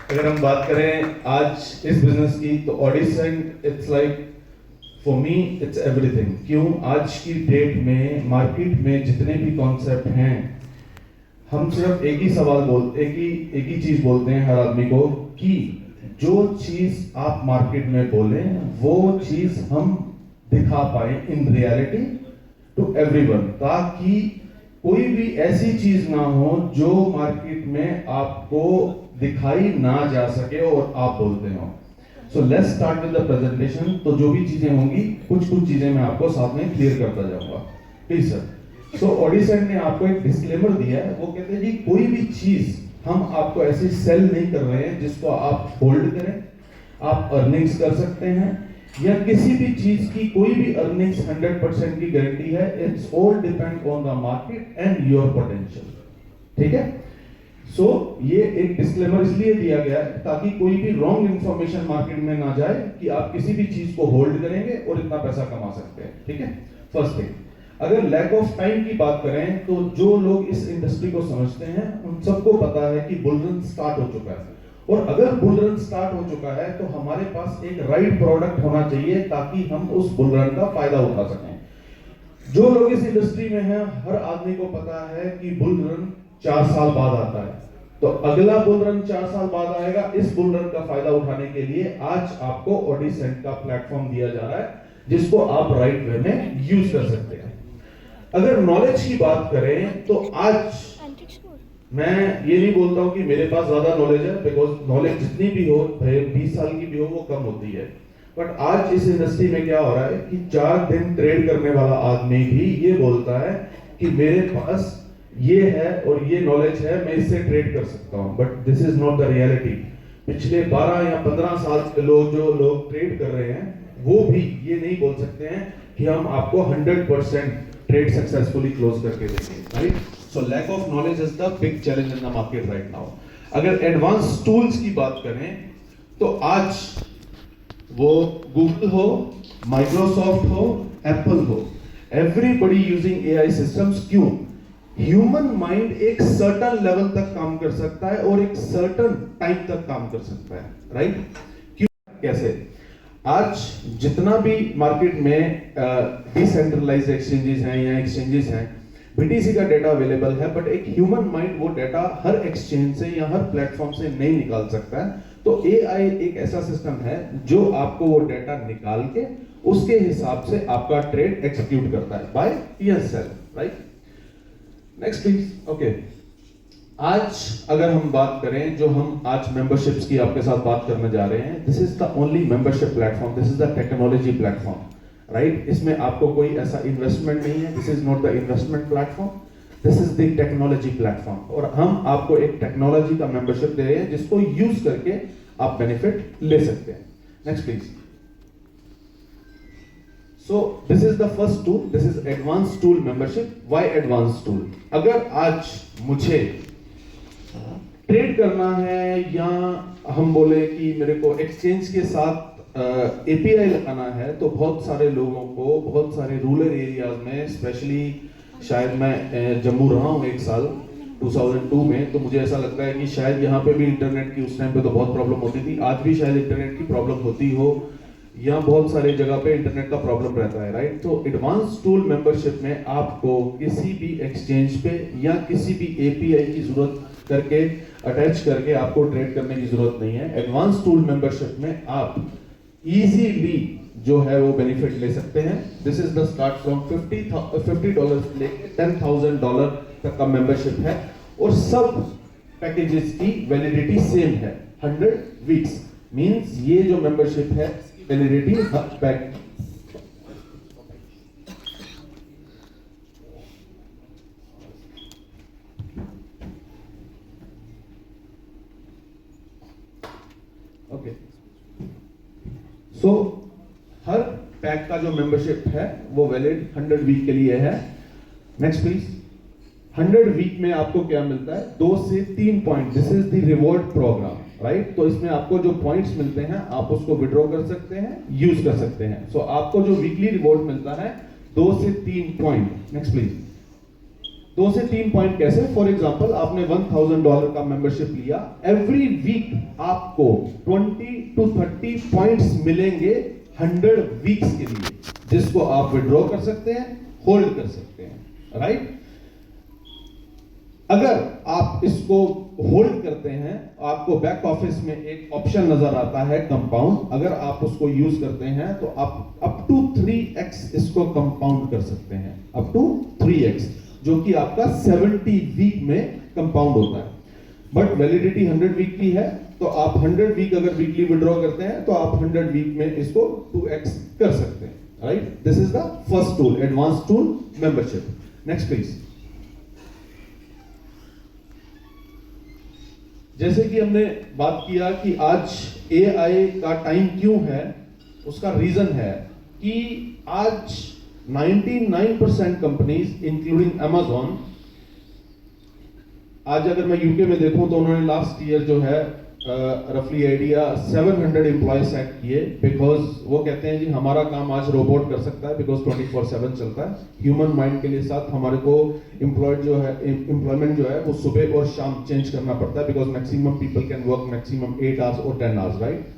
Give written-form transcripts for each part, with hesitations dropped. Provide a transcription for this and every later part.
अगर हम बात करें आज इस बिजनेस की तो ऑडिसेंट it's like for me it's everything. क्यों? आज की डेट में मार्केट में जितने भी कॉन्सेप्ट हैं, हम सिर्फ एक ही चीज बोलते हैं हर आदमी को कि जो चीज आप मार्केट में बोले वो चीज हम दिखा पाए इन रियलिटी टू एवरीवन, ताकि कोई भी ऐसी चीज ना हो जो मार्केट में आपको दिखाई ना जा सके और आप बोलते हो। So let's start with the presentation. तो जो भी चीजें होंगी कुछ चीजें मैं आपको साथ में क्लियर करता जाऊंगा, प्लीज सर। सो ऑडिसेंट ने आपको एक डिस्क्लेमर दिया है। वो कहते हैं जी कोई भी चीज हम आपको ऐसे सेल नहीं कर रहे हैं जिसको आप होल्ड करें, आप अर्निंग्स कर सकते हैं, या किसी भी चीज की कोई भी अर्निंग्स 100% की गारंटी है। It's all depend on the market and your potential. ठीक है? सो ये एक डिस्क्लेमर इसलिए दिया गया है ताकि कोई भी रॉन्ग इंफॉर्मेशन मार्केट में ना जाए कि आप किसी भी चीज को होल्ड करेंगे और इतना पैसा कमा सकते हैं। ठीक है? फर्स्ट थिंग, अगर लैक ऑफ टाइम की बात करें तो जो लोग इस इंडस्ट्री को समझते हैं उन सबको पता है कि बुल रन स्टार्ट हो चुका है, और अगर बुल रन स्टार्ट हो चुका है तो हमारे पास एक राइट प्रोडक्ट होना चाहिए ताकि हम उस बुल रन का फायदा उठा सकें। जो लोग इस इंडस्ट्री में हैं हर आदमी को पता है कि बुल रन 4 साल बाद आता है, तो अगला बुल रन 4 साल बाद आएगा। इस बुल रन का फायदा उठाने के लिए आज आपको ऑडिसेंट का प्लेटफॉर्म दिया जा रहा है जिसको आप राइट वे में यूज कर सकते हैं। अगर नॉलेज की बात करें तो आज मैं ये नहीं बोलता हूं कि मेरे पास ज्यादा नॉलेज है, बिकॉज नॉलेज जितनी भी हो, 20 साल की भी हो, वो कम होती है। बट आज इस इंडस्ट्री में क्या हो रहा है कि 4 दिन ट्रेड करने वाला आदमी भी ये बोलता है कि मेरे पास ये है और ये नॉलेज है, मैं इससे ट्रेड कर सकता हूं। But this is not the reality. पिछले 12 या 15 साल के जो लोग ट्रेड कर रहे हैं वो भी ये नहीं बोल सकते हैं कि हम आपको 100% ट्रेड सक्सेसफुली क्लोज करके देंगे, right? So lack of knowledge is the big challenge in the market right now. अगर एडवांस टूल्स की बात करें तो आज वो गूगल हो, माइक्रोसॉफ्ट हो, एप्पल हो, एवरीबॉडी यूजिंग एआई सिस्टम्स। क्यों? ह्यूमन माइंड एक सर्टेन लेवल तक काम कर सकता है और एक सर्टेन टाइम तक काम कर सकता है, राइट? क्यों? कैसे? आज जितना भी मार्केट में डिसेंट्रलाइज्ड एक्सचेंजेस हैं या एक्सचेंजेस हैं, बीटीसी का डेटा अवेलेबल है, बट एक ह्यूमन माइंड वो डेटा हर एक्सचेंज से या हर प्लेटफॉर्म से नहीं निकाल सकता है। तो एआई एक ऐसा सिस्टम है जो आपको वो डेटा निकाल के उसके हिसाब से आपका ट्रेड एक्सिक्यूट करता है by yourself, right? Next please. Okay, आज अगर हम बात करें, जो हम आज मेंबरशिप्स की आपके साथ बात करने जा रहे हैं, this is the only membership platform, this is the technology platform, right? इसमें आपको कोई ऐसा इन्वेस्टमेंट नहीं है। This is not the investment platform, this is the technology platform. और हम आपको एक टेक्नोलॉजी का मेंबरशिप दे रहे हैं जिसको यूज करके आप बेनिफिट ले सकते हैं। Next please. So this is the first tool, this is advanced tool membership. Why advanced tool? अगर आज मुझे ट्रेड करना है या हम बोले कि मेरे को एक्सचेंज के साथ एपीआई लगाना है, तो बहुत सारे लोगों को बहुत सारे रूरल एरियाज में, स्पेशली शायद मैं जम्मू रहा हूँ 1 साल 2002 में, तो मुझे ऐसा लगता है कि शायद यहाँ पे भी इंटरनेट की उस टाइम पे तो बहुत प्रॉब्लम होती थी, आज भी शायद इंटरनेट की प्रॉब्लम होती हो, या बहुत सारे जगह पे इंटरनेट का प्रॉब्लम रहता है, राइट? तो एडवांस टूल मेंबरशिप में आपको किसी भी एक्सचेंज पे या किसी भी एपीआई की जरूरत करके अटैच करके आपको ट्रेड करने की जरूरत नहीं है। एडवांस टूल मेंबरशिप में आप इजीली जो है वो बेनिफिट ले सकते हैं। This is the start from $50 से लेके $10,000 तक का मेंबरशिप है, और सब पैकेजेस की वैलिडिटी सेम है, 100 वीक्स। मींस ये जो मेंबरशिप है वैलिडिटी बैक ओके। सो हर पैक का जो मेंबरशिप है वो वैलिड 100 वीक के लिए है। Next please. 100 वीक में आपको क्या मिलता है? 2 से 3 point. This is the reward program, right? तो इसमें आपको जो पॉइंट्स मिलते हैं आप उसको विड्रॉ कर सकते हैं, यूज कर सकते हैं। सो आपको जो वीकली रिवॉर्ड मिलता है 2 से 3 पॉइंट। Next please. 2 से 3 पॉइंट कैसे? फॉर एग्जांपल आपने $1000 का मेंबरशिप लिया, एवरी वीक आपको 20 to 30 पॉइंट्स मिलेंगे 100 वीक्स के लिए, जिसको आप विड्रॉ कर सकते हैं, होल्ड कर सकते हैं, राइट? अगर आप इसको होल्ड करते हैं, आपको बैक ऑफिस में एक ऑप्शन नजर आता है कंपाउंड, अगर आप उसको यूज करते हैं तो आप अप टू 3x इसको कंपाउंड कर सकते हैं, अप टू 3x, जो कि आपका 70 वीक में कंपाउंड होता है। बट वैलिडिटी 100 वीक की है, तो आप 100 वीक अगर वीकली विड्रॉ करते हैं तो आप 100 वीक में इसको 2x कर सकते हैं, right? This is the first tool, advance tool, membership. Next please. जैसे कि हमने बात किया कि आज AI का टाइम क्यों है, उसका रीजन है कि आज 99% कंपनीज इंक्लूडिंग Amazon, आज अगर मैं यूके में देखूं तो उन्होंने लास्ट ईयर जो है रफली आइडिया 700 एम्प्लॉय सेट किए, बिकॉज वो कहते हैं जी हमारा काम आज रोबोट कर सकता है, बिकॉज 24/7 चलता है। ह्यूमन माइंड के लिए साथ हमारे को एम्प्लॉयमेंट जो है वो सुबह और शाम चेंज करना पड़ता है, because maximum people can work maximum 8 hours और 10 hours, right?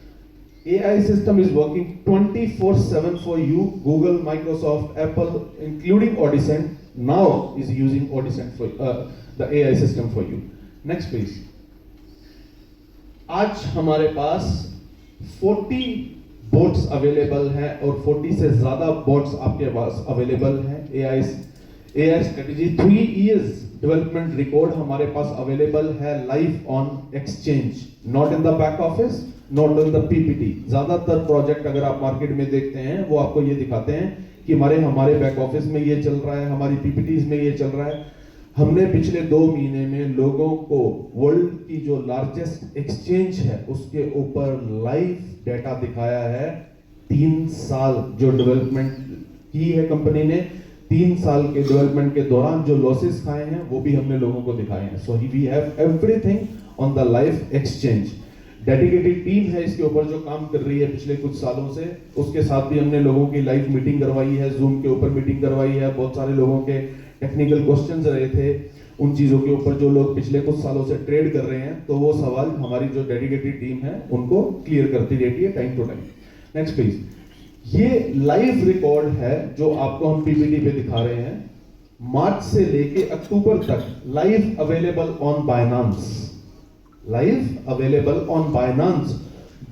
AI system is working 24/7 for you. Google, Microsoft, Apple, including Audicent, now is using Audicent for the AI system for you. Next please. आज हमारे पास 40 boats available हैं और 40 से ज्यादा boats आपके पास available हैं। AI strategy 3 years development record हमारे पास available है live on exchange, not in the back office, not in the PPT। ज्यादातर प्रोजेक्ट अगर आप मार्केट में देखते हैं वो आपको ये दिखाते हैं कि हमारे बैक ऑफिस में ये चल रहा है, हमारी PPTs में ये चल रहा है। हमने पिछले 2 महीने में लोगों को वर्ल्ड की जो लार्जेस्ट एक्सचेंज है उसके ऊपर लाइव डेटा दिखाया है। 3 साल जो डेवलपमेंट की है कंपनी ने, 3 साल के डेवलपमेंट के दौरान जो लॉसेस खाए हैं वो भी हमने लोगों को दिखाए हैं। So we have everything on the live exchange. Dedicated team है इसके ऊपर जो काम कर रही है पिछले कुछ सालों से। उसके साथ भी हमने लोगों की लाइव मीटिंग करवाई है, जूम के ऊपर मीटिंग करवाई है। बहुत सारे लोगों के टेक्निकल क्वेश्चंस रहे थे उन चीजों के ऊपर जो लोग पिछले कुछ सालों से ट्रेड कर रहे हैं, तो वो सवाल हमारी जो डेडिकेटेड टीम है उनको क्लियर करती रहती है time to time. Next please. ये लाइव रिकॉर्ड है जो आपको हम PPT पे दिखा रहे हैं। मार्च से लेके अक्टूबर तक live available on Binance, live available on Binance,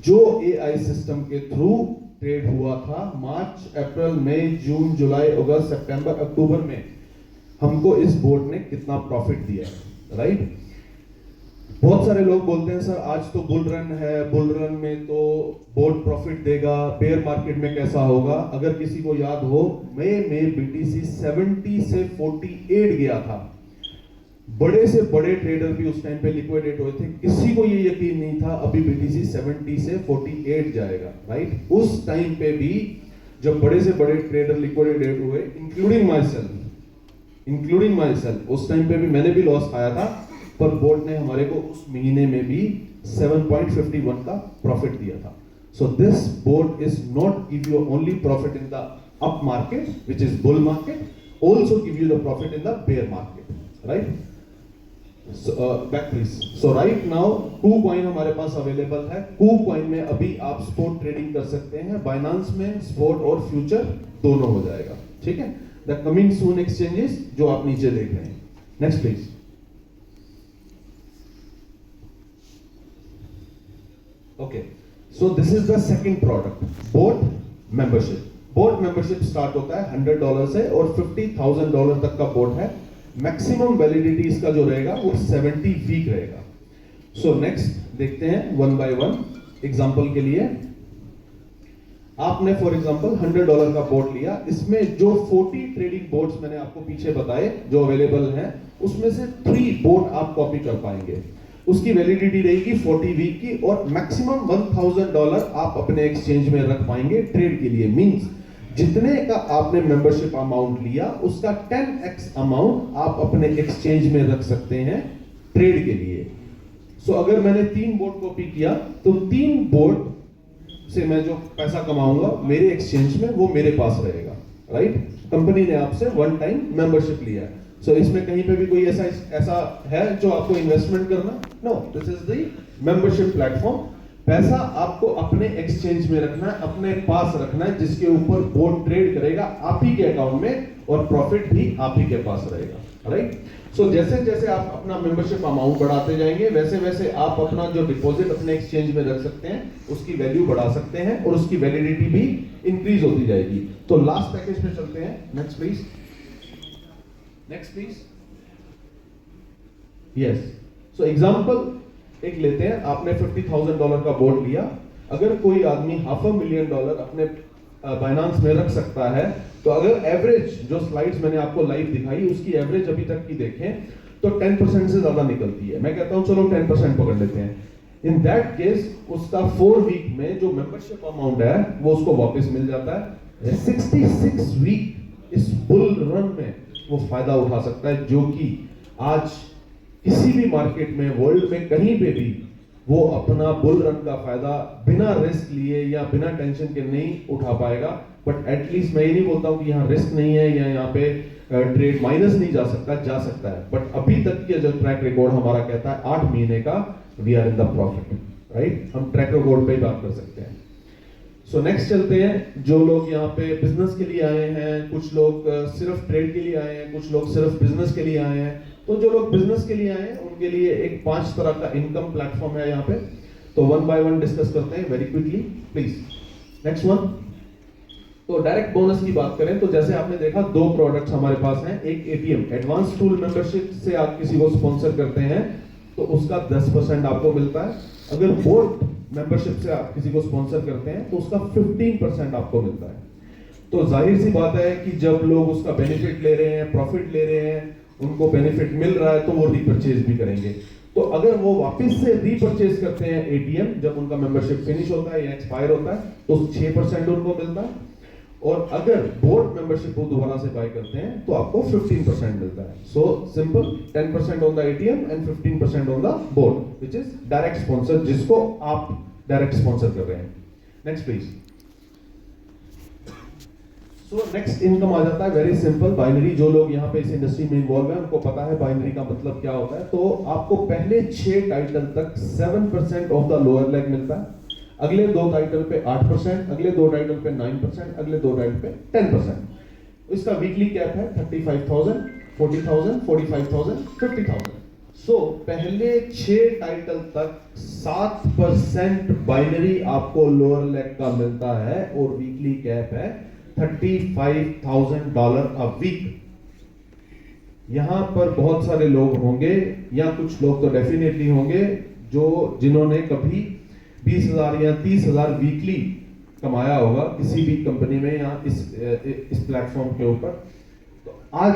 जो AI सिस्टम के थ्रू ट्रेड हुआ था मार्च, अप्रैल, मई, जून, जुलाई, अगस्त, सितंबर, अक्टूबर में हमको इस बोर्ड ने कितना प्रॉफिट दिया है, राइट? बहुत सारे लोग बोलते हैं सर आज तो बुल रन है, बुल रन में तो बोर्ड प्रॉफिट देगा, बेयर मार्केट में कैसा होगा? अगर किसी को याद हो, मई में BTC 70 से 48 गया था। बड़े से बड़े ट्रेडर भी उस टाइम पे लिक्विडेट हुए थे। किसी को ये यकीन नहीं था अभी BTC 70 से 48 जाएगा, राइट? उस टाइम पे भी जब बड़े से बड़े ट्रेडर लिक्विडेट हुए, इंक्लूडिंग माई सेल्फ, उस टाइम पे भी मैंने भी लॉस खाया था, पर बोर्ड ने हमारे को उस महीने में भी 7.51 का प्रॉफिट दिया था। So this board is not give you only profit in the up market which is bull market, also give you the profit in the bear market, right? Back please. So right now KuCoin हमारे पास available है। KuCoin में अभी आप spot trading कर सकते हैं। Binance में spot और फ्यूचर दोनों हो जाएगा, ठीक है? द कमिंग सून एक्सचेंजेस जो आप नीचे देख रहे हैं। Next please. Okay, so this is the second product, boat membership. Boat membership start होता है $100 से और $50,000 तक का बोट है। मैक्सिमम वैलिडिटी इसका जो रहेगा वो 70 वीक रहेगा। सो नेक्स्ट देखते हैं वन बाय वन। एग्जांपल के लिए आपने फॉर एग्जांपल $100 का बोट लिया, इसमें जो 40 ट्रेडिंग बोट्स मैंने आपको पीछे बताए जो अवेलेबल हैं, उसमें से 3 बोट आप कॉपी कर पाएंगे। उसकी वैलिडिटी रहेगी 40 वीक की और मैक्सिमम $1,000 आप अपने एक्सचेंज में रख पाएंगे ट्रेड के लिए। मींस जितने का आपने मेंबरशिप अमाउंट लिया उसका 10x अमाउंट आप अपने एक्सचेंज में रख सकते हैं ट्रेड के लिए। सो अगर मैंने 3 बोट कॉपी किया तो 3 बोट से मैं जो पैसा कमाऊंगा मेरे एक्सचेंज में वो मेरे पास रहेगा, राइट? कंपनी ने आपसे वन टाइम मेंबरशिप लिया है। सो इसमें कहीं पे भी कोई ऐसा है जो आपको इन्वेस्टमेंट करना? No, this is the membership platform. पैसा आपको अपने एक्सचेंज में रखना है, अपने पास रखना है, जिसके ऊपर बोर्ड ट्रेड करेगा आप ही के अकाउंट में, और प्रॉफिट भी आप ही के पास रहेगा, राइट? सो जैसे जैसे आप अपना मेंबरशिप अमाउंट बढ़ाते जाएंगे, वैसे वैसे आप अपना जो डिपॉजिट अपने एक्सचेंज में रख सकते हैं उसकी वैल्यू बढ़ा सकते हैं, और उसकी वैलिडिटी भी इंक्रीज होती जाएगी। तो लास्ट पैकेज पे चलते हैं, next please, next please. Yes, so example एक लेते हैं, आपने $50,000 का बोर्ड लिया। अगर कोई आदमी $500,000 अपने बाइनांस में रख सकता है, तो अगर एवरेज जो स्लाइड्स मैंने आपको लाइव दिखाई उसकी एवरेज अभी तक की देखें तो 10% से ज्यादा निकलती है। मैं कहता हूं चलो 10% पकड़ लेते हैं। इन दैट केस उसका 4 वीक में जो मेंबरशिप अमाउंट है वो उसको वापस मिल जाता है। 66 वीक इस बुल रन में वो फायदा उठा सकता है, जो कि आज किसी भी मार्केट में वर्ल्ड में कहीं पे भी वो अपना बुल रन का फायदा बिना रिस्क लिए या बिना टेंशन के नहीं उठा पाएगा। बट एटलीस्ट मैं ये नहीं बोलता हूं कि यहाँ रिस्क नहीं है या यहाँ पे ट्रेड माइनस नहीं जा सकता है। बट अभी तक के जो ट्रैक रिकॉर्ड हमारा कहता है 8 महीने का we are in the profit, right? हम ट्रैक रिकॉर्ड पे ही बात कर सकते हैं। सो नेक्स्ट चलते हैं, जो लोग यहाँ पे बिजनेस के लिए आए हैं, कुछ लोग सिर्फ ट्रेड के लिए आए हैं, कुछ लोग सिर्फ बिजनेस के लिए आए हैं। तो जो लोग बिजनेस के लिए आए हैं उनके लिए एक 5 तरह का इनकम प्लेटफॉर्म है यहाँ पे। तो वन बाय वन डिस्कस करते हैं very quickly, please. Next one, तो डायरेक्ट बोनस की बात करें तो जैसे आपने देखा 2 प्रोडक्ट्स हमारे पास हैं। एक एटीएम एडवांस टूल मेंबरशिप से आप किसी को स्पॉन्सर करते हैं तो उसका 10% आपको मिलता है। अगर बोर्ड मेंबरशिप से आप किसी को स्पॉन्सर करते हैं तो उसका 15% आपको मिलता है। तो जाहिर सी बात है कि जब लोग उसका बेनिफिट ले रहे हैं, प्रॉफिट ले रहे हैं, उनको बेनिफिट मिल रहा है, तो वो रीपरचेज भी करेंगे। तो अगर वो वापस से रीपरचेज करते हैं एटीएम जब उनका मेंबरशिप फिनिश होता है या एक्सपायर होता है तो 6% उनको मिलता है। और अगर बोर्ड मेंबरशिप को दोबारा से बाय करते हैं तो आपको 15% मिलता है। So simple, 10% on the ATM and 15% on the board, which is direct sponsor, जिसको आप डायरेक्ट स्पॉन्सर कर रहे हैं। Next please. So next income आ जाता है वेरी सिंपल, बाइनरी। जो लोग यहाँ पे इस इंडस्ट्री में इन्वॉल्व हैं उनको पता है बाइनरी का मतलब क्या होता है। तो आपको पहले 6 टाइटल तक 7% ऑफ द लोअर लेग मिलता है, अगले 2 टाइटल पे 8%, अगले 2 टाइटल पे 9%, अगले 2 टाइटल पे 10%। इसका वीकली कैप है 35,000, 40,000, 45,000, 50,000। सो पहले 6 टाइटल तक 7% बाइनरी आपको लोअर लेग का मिलता है और वीकली कैप है $35,000 अ वीक। यहां पर बहुत सारे लोग होंगे या कुछ लोग तो डेफिनेटली होंगे जिन्होंने कभी 20,000 या 30,000 वीकली कमाया होगा किसी भी कंपनी में या इस प्लेटफॉर्म के ऊपर। तो आज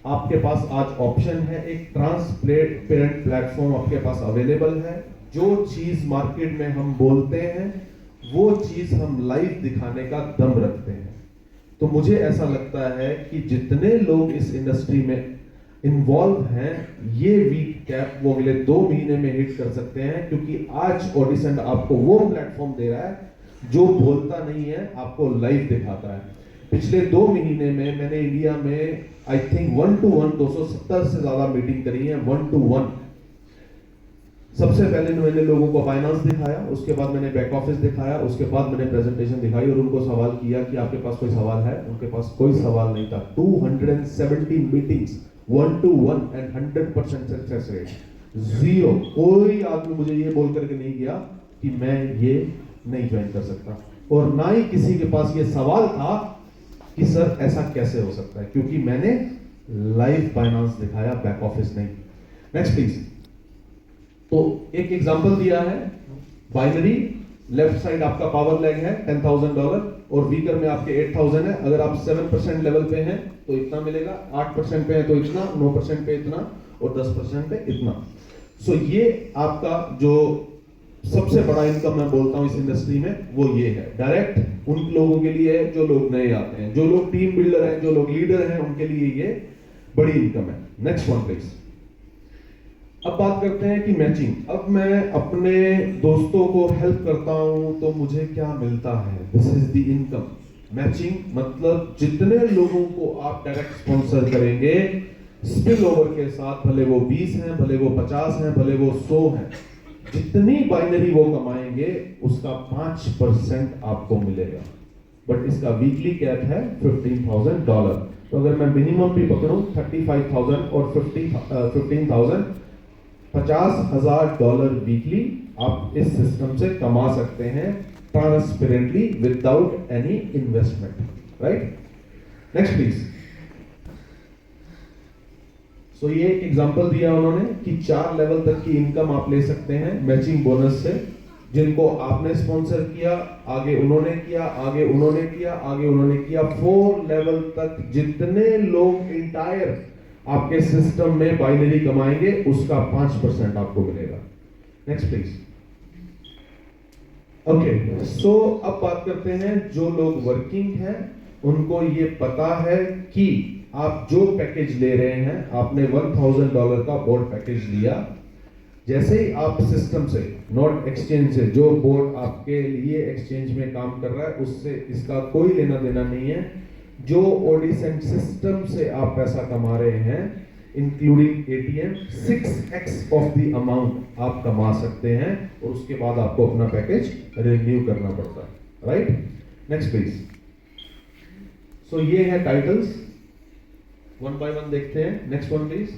आपके पास ऑप्शन है, एक ट्रांसपेरेंट प्लेटफॉर्म आपके पास अवेलेबल है। जो चीज मार्केट में हम बोलते हैं वो चीज हम लाइव दिखाने का दम रखते हैं। तो मुझे ऐसा लगता है कि जितने लोग इस इंडस्ट्री में इन्वॉल्व हैं, ये वीक कैप वो अगले 2 महीने में हिट कर सकते हैं, क्योंकि आज ऑडिसेंट आपको वो प्लेटफॉर्म दे रहा है जो बोलता नहीं है, आपको लाइव दिखाता है। पिछले 2 महीने में मैंने इंडिया में आई थिंक 1-to-1 270 से ज्यादा मीटिंग करी है, 1-to-1। सबसे पहले मैंने लोगों को फाइनेंस दिखाया, उसके बाद मैंने बैक ऑफिस दिखाया, उसके बाद मैंने प्रेजेंटेशन दिखाई और उनको सवाल किया कि आपके पास कोई सवाल है। उनके पास कोई सवाल नहीं था। 270 meetings, 1-to-1 and 100% success rate, 0। कोई आदमी मुझे ये बोल करके नहीं गया कि मैं ये नहीं ज्वाइन कर सकता, और ना ही किसी के पास ये सवाल था कि सर ऐसा कैसे हो सकता है, क्योंकि मैंने लाइव फाइनेंस दिखाया, बैक ऑफिस नहीं। Next please. तो एक एग्जांपल दिया है, बाइनरी लेफ्ट साइड आपका पावर लेग है $10,000 और वीकर में आपके 8,000 है। अगर आप 7% लेवल पे हैं तो इतना मिलेगा, 8% पे है तो इतना, 9% पे इतना और 10% पे इतना। सो ये आपका जो सबसे बड़ा इनकम मैं बोलता हूं इस इंडस्ट्री में वो ये है। डायरेक्ट उन लोगों के लिए है जो लोग नए आते हैं, जो लोग टीम बिल्डर हैं, जो लोग लीडर हैं, उनके लिए ये बड़ी इनकम है। Next one please. अब बात करते हैं कि मैचिंग। अब मैं अपने दोस्तों को हेल्प करता हूं तो मुझे क्या मिलता है, this is the income. Matching मतलब जितने लोगों को आप डायरेक्ट स्पॉन्सर करेंगे स्पिल ओवर के साथ, भले वो 20 हैं, भले वो 50 हैं, भले वो 100 हैं, जितनी बाइनरी वो कमाएंगे उसका 5% आपको मिलेगा। बट इसका वीकली कैप है $15,000। तो अगर मैं मिनिमम भी पकड़ूं 35,000 और 15,000, $50,000 वीकली आप इस सिस्टम से कमा सकते हैं transparently without any investment, right? Next please. So ये एक एग्जांपल दिया उन्होंने कि 4 लेवल तक की इनकम आप ले सकते हैं मैचिंग बोनस से, जिनको आपने स्पॉन्सर किया, आगे उन्होंने किया, आगे उन्होंने किया, आगे उन्होंने किया, 4 लेवल तक जितने लोग इंटायर आपके सिस्टम में बाइनरी कमाएंगे उसका 5% आपको मिलेगा। Next please. ओके, सो अब बात करते हैं जो लोग वर्किंग हैं, उनको ये पता है कि आप जो पैकेज ले रहे हैं, आपने $1,000 का बोर्ड पैकेज लिया, जैसे ही आप सिस्टम से, नॉट एक्सचेंज से, जो बोर्ड आपके लिए एक्सचेंज में काम कर रहा है उससे इसका कोई लेना देना नहीं है, जो ऑडिसेंट सिस्टम से आप पैसा कमा रहे हैं including ATM, 6x of the amount आप कमा सकते हैं और उसके बाद आपको अपना पैकेज रिन्यू करना पड़ता है, राइट? Next please. सो ये है टाइटल्स, वन बाय वन देखते हैं। Next one please.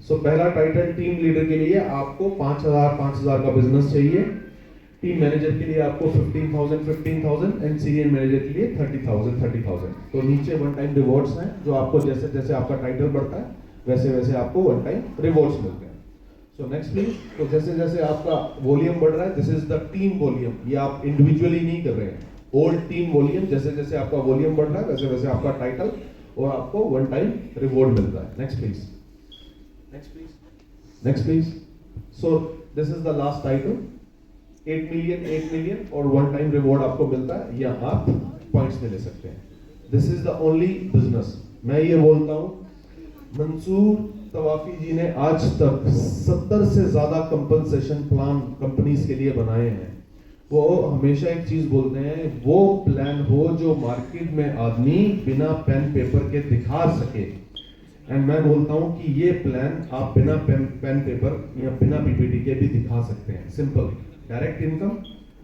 सो पहला टाइटल टीम लीडर के लिए आपको 5,000 का बिजनेस चाहिए, टीम मैनेजर के लिए आपको 15,000 एंड सीनियर मैनेजर के लिए 30,000। तो नीचे वन टाइम रिवॉर्ड्स हैं जो आपको जैसे जैसे आपका टाइटल बढ़ता है वैसे वैसे आपको वन टाइम रिवॉर्ड्स मिलते हैं। So next please. तो जैसे जैसे आपका वॉल्यूम बढ़ रहा है, this is the team volume, ये आप इंडिविजुअली नहीं कर रहे हैं, ओल्ड टीम वॉल्यूम, जैसे जैसे आपका वॉल्यूम बढ़ रहा है वैसे वैसे आपका टाइटल और आपको वन टाइम रिवॉर्ड मिलता है। Next please. Next please. So this is the last title, 8 million और वन टाइम रिवॉर्ड आपको मिलता है, या आप पॉइंट्स में ले सकते हैं। This is the only business. मैं ये बोलता हूं, मंसूर तवाफी जी ने आज तक 70 से ज्यादा कंपनसेशन प्लान कंपनीज के लिए बनाए हैं। वो हमेशा एक चीज बोलते हैं, वो प्लान हो जो मार्केट में आदमी बिना पेन पेपर के दिखा सके। एंड मैं बोलता हूं कि ये प्लान आप बिना पेन पेपर या बिना पीपीटी के भी दिखा सकते हैं। Simple, direct income,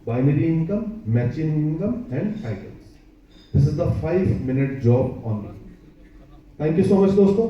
binary income, matching income and titles. This is the 5-minute job only. Thank you so much दोस्तों।